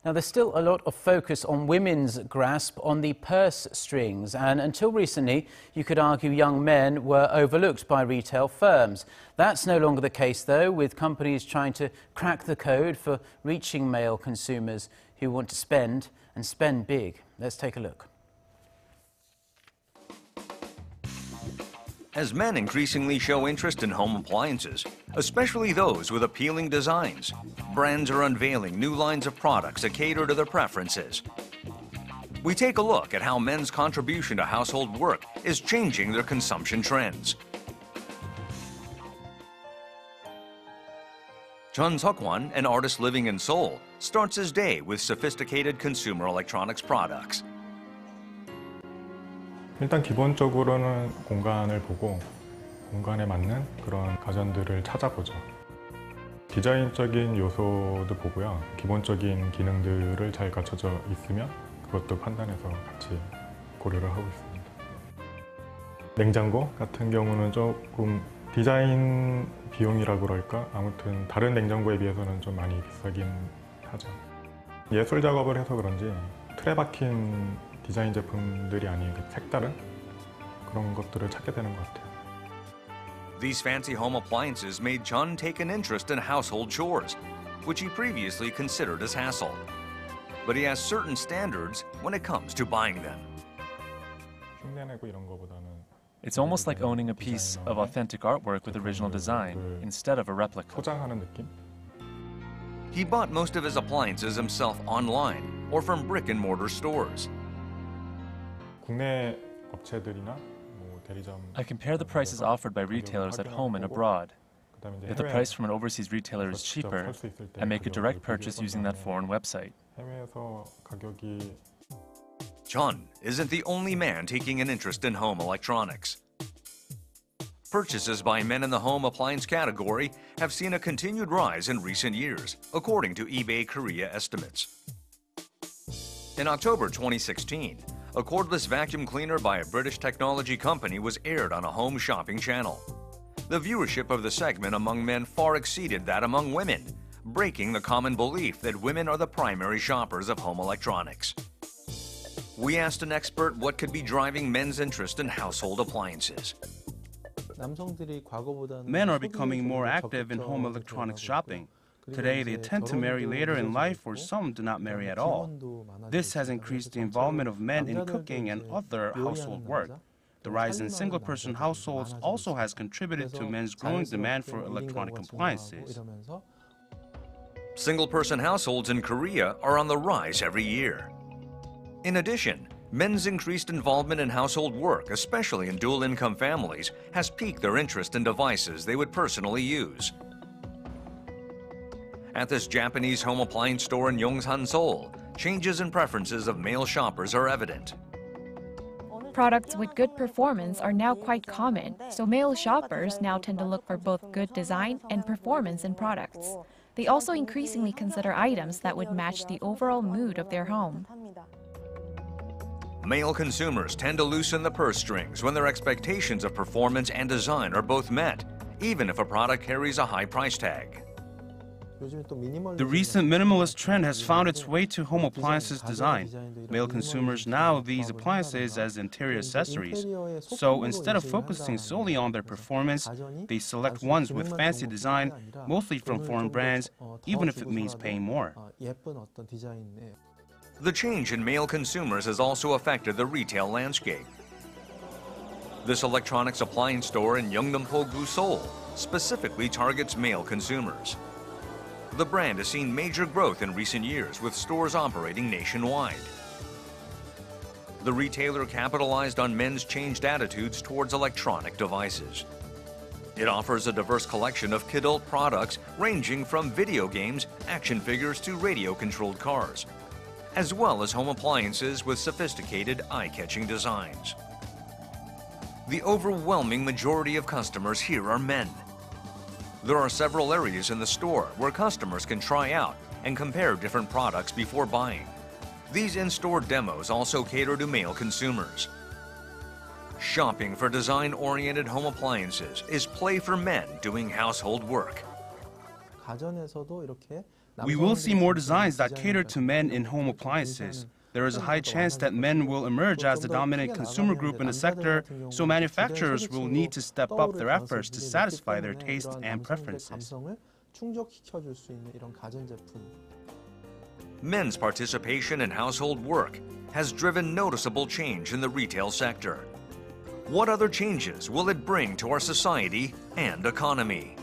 Now, there's still a lot of focus on women's grasp on the purse strings, and until recently, you could argue young men were overlooked by retail firms. That's no longer the case, though, with companies trying to crack the code for reaching male consumers who want to spend and spend big. Let's take a look. As men increasingly show interest in home appliances, especially those with appealing designs, brands are unveiling new lines of products that cater to their preferences. We take a look at how men's contribution to household work is changing their consumption trends. Jeon Seok-hwan, an artist living in Seoul, starts his day with sophisticated consumer electronics products. 일단 기본적으로는 공간을 보고 공간에 맞는 그런 가전들을 찾아보죠. 디자인적인 요소도 보고요. 기본적인 기능들을 잘 갖춰져 있으면 그것도 판단해서 같이 고려를 하고 있습니다. 냉장고 같은 경우는 조금 디자인 비용이라고 그럴까? 아무튼 다른 냉장고에 비해서는 좀 많이 비싸긴 하죠. 예술 작업을 해서 그런지 틀에 박힌 디자인 제품들이 아닌 색다른 그런 것들을 찾게 되는 것 같아요. These fancy home appliances made Jeon take an interest in household chores, which he previously considered as hassle. But he has certain standards when it comes to buying them. 흉내내고 이런 거보다는 It's almost like owning a piece of authentic artwork with original design instead of a replica. 소장하는 느낌? He bought most of his appliances himself online or from brick-and-mortar stores. 국내 업체들이나 뭐 대리점 I compare the prices offered by retailers at home and abroad. If the price from an overseas retailer is cheaper, I make a direct purchase using that foreign website. 해외에서 가격이 Jeon isn't the only man taking an interest in home electronics. Purchases by men in the home appliance category have seen a continued rise in recent years, according to eBay Korea estimates. In October 2016, a cordless vacuum cleaner by a British technology company was aired on a home shopping channel. The viewership of the segment among men far exceeded that among women, breaking the common belief that women are the primary shoppers of home electronics. We asked an expert what could be driving men's interest in household appliances. Men are becoming more active in home electronics shopping. Today, they tend to marry later in life, or some do not marry at all. This has increased the involvement of men in cooking and other household work. The rise in single-person households also has contributed to men's growing demand for electronic appliances. Single-person households in Korea are on the rise every year. In addition, men's increased involvement in household work, especially in dual-income families, has piqued their interest in devices they would personally use. At this Japanese home appliance store in Yongsan, Seoul, changes in preferences of male shoppers are evident. Products with good performance are now quite common, so male shoppers now tend to look for both good design and performance in products. They also increasingly consider items that would match the overall mood of their home. Male consumers tend to loosen the purse strings when their expectations of performance and design are both met, even if a product carries a high price tag. The recent minimalist trend has found its way to home appliances design. Male consumers now these appliances as interior accessories. So instead of focusing solely on their performance, they select ones with fancy design, mostly from foreign brands, even if it means paying more. The change in male consumers has also affected the retail landscape. This electronics appliance store in Yeongdeung-po-gu, Seoul, specifically targets male consumers. The brand has seen major growth in recent years, with stores operating nationwide. The retailer capitalized on men's changed attitudes towards electronic devices. It offers a diverse collection of kidult products ranging from video games, action figures to radio-controlled cars, as well as home appliances with sophisticated eye-catching designs. The overwhelming majority of customers here are men. There are several areas in the store where customers can try out and compare different products before buying. These in-store demos also cater to male consumers. Shopping for design-oriented home appliances is play for men doing household work. We will see more designs that cater to men in home appliances. There is a high chance that men will emerge as the dominant consumer group in the sector, so manufacturers will need to step up their efforts to satisfy their tastes and preferences. Men's participation in household work has driven noticeable change in the retail sector. What other changes will it bring to our society and economy?